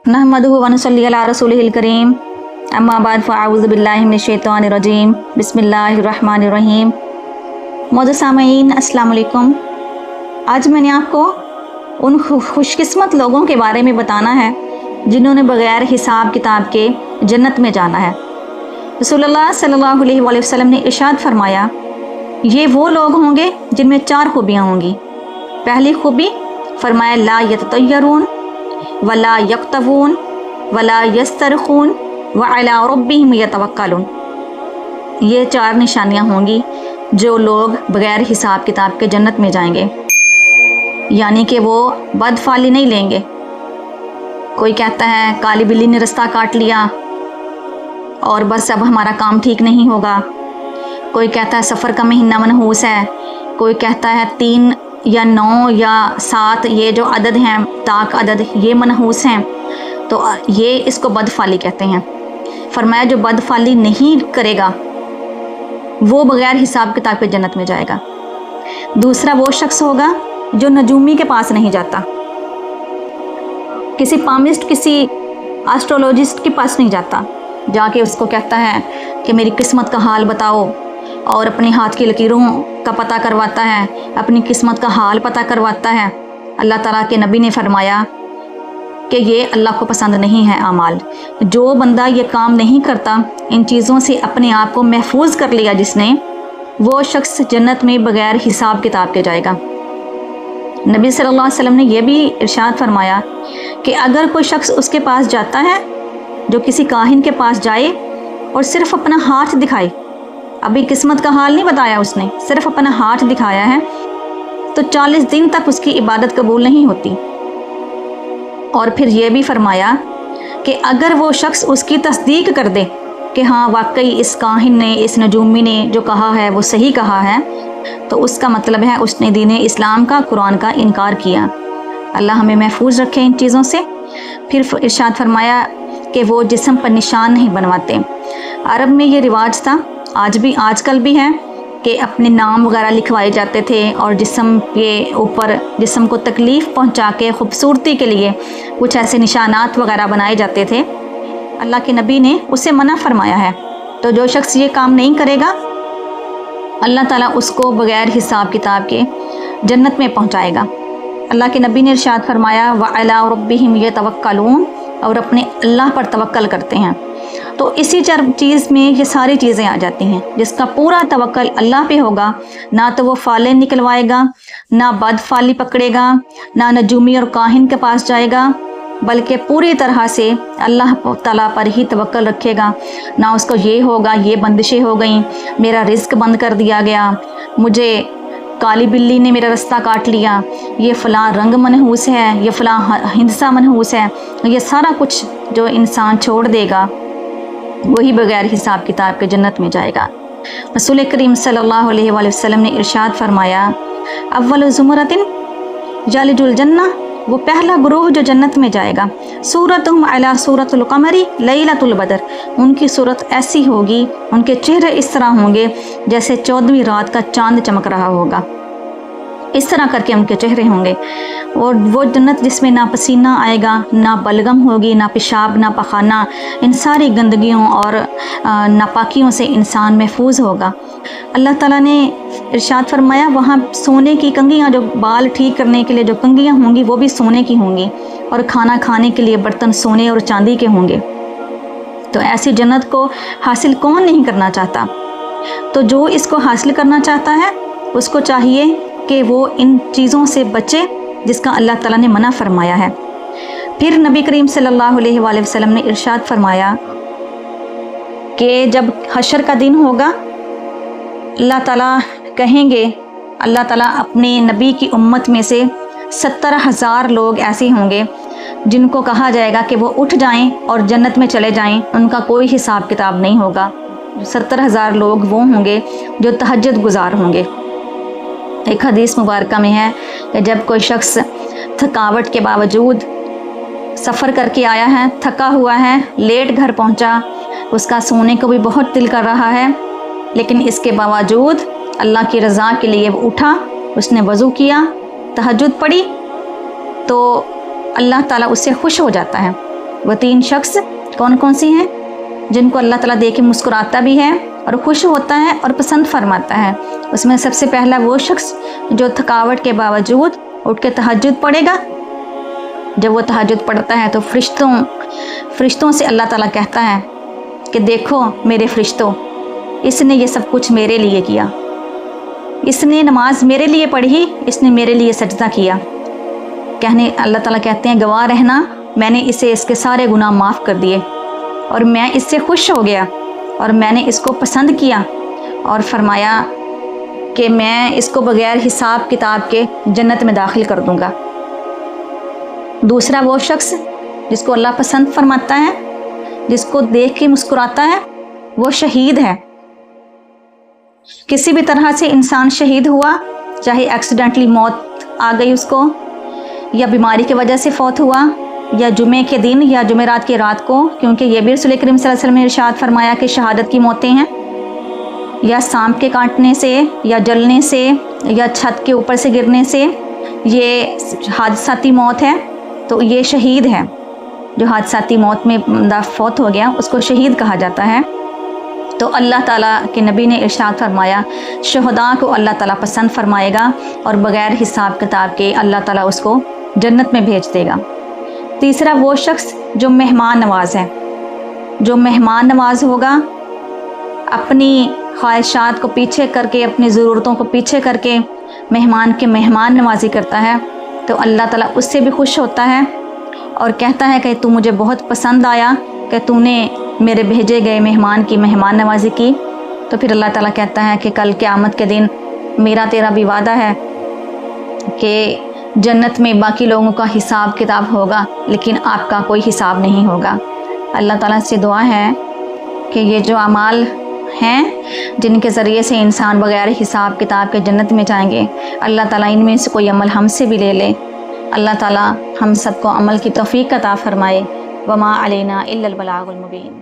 नहमदुहु व नसल्ली अला रसूलिहिल करीम अम्मा बाद फ़अऊज़ु बिल्लाहि मिनश शैतानिर रजीम बिस्मिल्लाहिर रहमानिर रहीम। मौजूद सामीन अस्सलाम वालेकुम। आज मैंने आपको उन खुशकिस्मत लोगों के बारे में बताना है जिन्होंने बग़ैर हिसाब किताब के जन्नत में जाना है। रसूलुल्लाह सल्लल्लाहु अलैहि वसल्लम ने इरशाद फरमाया, ये वो लोग होंगे जिनमें 4 खूबियाँ होंगी। पहली खूबी फरमाया, ला यततय्यरून वला यक्तवून वला यस्तरखून व अला रब्बिहिम यतवक्कलून। ये 4 निशानियाँ होंगी जो लोग बग़ैर हिसाब किताब के जन्नत में जाएंगे, यानी कि वो बदफाली नहीं लेंगे। कोई कहता है काली बिल्ली ने रास्ता काट लिया और बस अब हमारा काम ठीक नहीं होगा। कोई कहता है सफ़र का महीना मनहूस है। कोई कहता है 3 या 9 या 7 ये जो अदद हैं, ताक अदद, ये मनहूस हैं, तो ये इसको बदफाली कहते हैं। फरमाया जो बदफाली नहीं करेगा वो बग़ैर हिसाब किताब के जन्नत में जाएगा। दूसरा वो शख्स होगा जो नजूमी के पास नहीं जाता, किसी पामिस्ट, किसी एस्ट्रोलॉजिस्ट के पास नहीं जाता, जाके उसको कहता है कि मेरी किस्मत का हाल बताओ, और अपने हाथ की लकीरों का पता करवाता है, अपनी किस्मत का हाल पता करवाता है। अल्लाह ताला के नबी ने फरमाया कि ये अल्लाह को पसंद नहीं है आमाल। जो बंदा ये काम नहीं करता, इन चीज़ों से अपने आप को महफूज कर लिया जिसने, वो शख्स जन्नत में बग़ैर हिसाब किताब के जाएगा। नबी सल्लल्लाहु अलैहि वसल्लम ने यह भी इरशाद फरमाया कि अगर कोई शख्स उसके पास जाता है, जो किसी काहिन के पास जाए और सिर्फ़ अपना हाथ दिखाए, अभी किस्मत का हाल नहीं बताया उसने, सिर्फ अपना हाथ दिखाया है, तो 40 दिन तक उसकी इबादत कबूल नहीं होती। और फिर ये भी फरमाया कि अगर वो शख्स उसकी तस्दीक कर दे कि हाँ वाकई इस काहिन ने, इस नजूमी ने जो कहा है वो सही कहा है, तो उसका मतलब है उसने दीन इस्लाम का, कुरान का इनकार किया। अल्लाह हमें महफूज रखे इन चीज़ों से। फिर इरशाद फरमाया कि वो जिस्म पर निशान नहीं बनवाते। अरब में ये रिवाज था, आजकल भी है, कि अपने नाम वगैरह लिखवाए जाते थे और जिस्म के ऊपर जिस्म को तकलीफ़ पहुंचा के खूबसूरती के लिए कुछ ऐसे निशानात वगैरह बनाए जाते थे। अल्लाह के नबी ने उसे मना फरमाया है। तो जो शख्स ये काम नहीं करेगा, अल्लाह ताला उसको बग़ैर हिसाब किताब के जन्नत में पहुंचाएगा। अल्लाह के नबी ने इरशाद फरमाया, व अला रब्बिहिम यतवक्कलून, और अपने अल्लाह पर तवक्कल करते हैं। तो इसी चीज़ में ये सारी चीज़ें आ जाती हैं। जिसका पूरा तवक्कल अल्लाह पे होगा, ना तो वो फाले निकलवाएगा, ना बदफाली पकड़ेगा, ना नजूमी और काहिन के पास जाएगा, बल्कि पूरी तरह से अल्लाह ताला पर ही तवक्कल रखेगा। ना उसको ये होगा ये बंदिशें हो गई, मेरा रिज़्क बंद कर दिया गया, मुझे काली बिल्ली ने मेरा रास्ता काट लिया, ये फ़लाँ रंग मनहूस है, ये फ़लाँ हिंसा मनहूस है। ये सारा कुछ जो इंसान छोड़ देगा वही बग़ैर हिसाब किताब के जन्नत में जाएगा। रसूल करीम सल्लल्लाहु अलैहि वसल्लम ने इरशाद फरमाया, अव्वल ज़ुमरतिन जालिजुल जन्ना, वो पहला ग्रोह जो जन्नत में जाएगा, सूरतुहुम अला सूरतुल क़मरी लैलतुल बदर, उनकी सूरत ऐसी होगी, उनके चेहरे इस तरह होंगे जैसे 14वीं रात का चांद चमक रहा होगा। इस तरह करके उनके चेहरे होंगे। और वो जन्नत जिसमें ना पसीना आएगा, ना बलगम होगी, ना पेशाब, ना पखाना, इन सारी गंदगियों और नापाकियों से इंसान महफूज होगा। अल्लाह ताला ने इरशाद फरमाया, वहाँ सोने की कंघियाँ, जो बाल ठीक करने के लिए जो कंघियाँ होंगी वो भी सोने की होंगी, और खाना खाने के लिए बर्तन सोने और चांदी के होंगे। तो ऐसी जन्नत को हासिल कौन नहीं करना चाहता? तो जो इसको हासिल करना चाहता है उसको चाहिए कि वो इन चीज़ों से बचे जिसका अल्लाह ताला ने मना फरमाया है। फिर नबी करीम सल्लल्लाहु अलैहि वसल्लम ने इरशाद फरमाया कि जब हशर का दिन होगा, अल्लाह ताला कहेंगे, अल्लाह ताला अपने नबी की उम्मत में से 70,000 लोग ऐसे होंगे जिनको कहा जाएगा कि वो उठ जाएं और जन्नत में चले जाएं, उनका कोई हिसाब किताब नहीं होगा। 70,000 लोग वो होंगे जो तहज्जुद गुजार होंगे। एक हदीस मुबारका में है कि जब कोई शख्स थकावट के बावजूद सफ़र करके आया है, थका हुआ है, लेट घर पहुंचा, उसका सोने को भी बहुत दिल कर रहा है, लेकिन इसके बावजूद अल्लाह की रज़ा के लिए वो उठा, उसने वज़ू किया, तहज्जुद पढ़ी, तो अल्लाह ताला उससे खुश हो जाता है। وہ 3 شخص کون کون سی ہیں؟ جن کو اللہ تعالیٰ دیکھ کے مسکراتا بھی ہے اور خوش ہوتا ہے اور پسند فرماتا ہے۔ اس میں سب سے پہلا وہ شخص جو تھکاوٹ کے باوجود اٹھ کے تہجد پڑھے گا۔ جب وہ تہجد پڑھتا ہے تو فرشتوں سے اللہ تعالیٰ کہتا ہے کہ دیکھو میرے فرشتوں، اس نے یہ سب کچھ میرے لیے کیا، اس نے نماز میرے لیے پڑھی، اس نے میرے لیے سجدہ کیا۔ اللہ تعالیٰ کہتے ہیں گواہ رہنا، میں نے اسے اس کے سارے گناہ معاف کر دیے اور میں اس سے خوش ہو گیا اور میں نے اس کو پسند کیا اور فرمایا کہ میں اس کو بغیر حساب کتاب کے جنت میں داخل کر دوں گا۔ دوسرا وہ شخص جس کو اللہ پسند فرماتا ہے، جس کو دیکھ کے مسکراتا ہے، وہ شہید ہے۔ کسی بھی طرح سے انسان شہید ہوا، چاہے ایکسیڈنٹلی موت آ گئی اس کو، یا بیماری کی وجہ سے فوت ہوا، یا جمعے کے دن یا جمعرات کی رات کو، کیونکہ یہ بھی رسول کریم صلی اللہ علیہ وسلم نے ارشاد فرمایا کہ شہادت کی موتیں ہیں، یا سانپ کے کاٹنے سے، یا جلنے سے، یا چھت کے اوپر سے گرنے سے، یہ حادثاتی موت ہے، تو یہ شہید ہے۔ جو حادثاتی موت میں بندہ فوت ہو گیا اس کو شہید کہا جاتا ہے۔ تو اللہ تعالیٰ کے نبی نے ارشاد فرمایا شہداء کو اللہ تعالیٰ پسند فرمائے گا اور بغیر حساب کتاب کے اللہ تعالیٰ اس کو جنت میں بھیج دے گا۔ تیسرا وہ شخص جو مہمان نواز ہے، جو مہمان نواز ہوگا، اپنی خواہشات کو پیچھے کر کے، اپنی ضرورتوں کو پیچھے کر کے مہمان کے مہمان نوازی کرتا ہے، تو اللہ تعالیٰ اس سے بھی خوش ہوتا ہے اور کہتا ہے کہ تو مجھے بہت پسند آیا کہ تو نے میرے بھیجے گئے مہمان کی مہمان نوازی کی۔ تو پھر اللہ تعالیٰ کہتا ہے کہ کل قیامت کے دن میرا تیرا بھی وعدہ ہے کہ جنت میں باقی لوگوں کا حساب کتاب ہوگا لیکن آپ کا کوئی حساب نہیں ہوگا۔ اللہ تعالیٰ سے دعا ہے کہ یہ جو اعمال ہیں جن کے ذریعے سے انسان بغیر حساب کتاب کے جنت میں جائیں گے، اللہ تعالیٰ ان میں سے کوئی عمل ہم سے بھی لے لے۔ اللہ تعالیٰ ہم سب کو عمل کی توفیق عطا فرمائے۔ وما علینا الا البلاغ المبین۔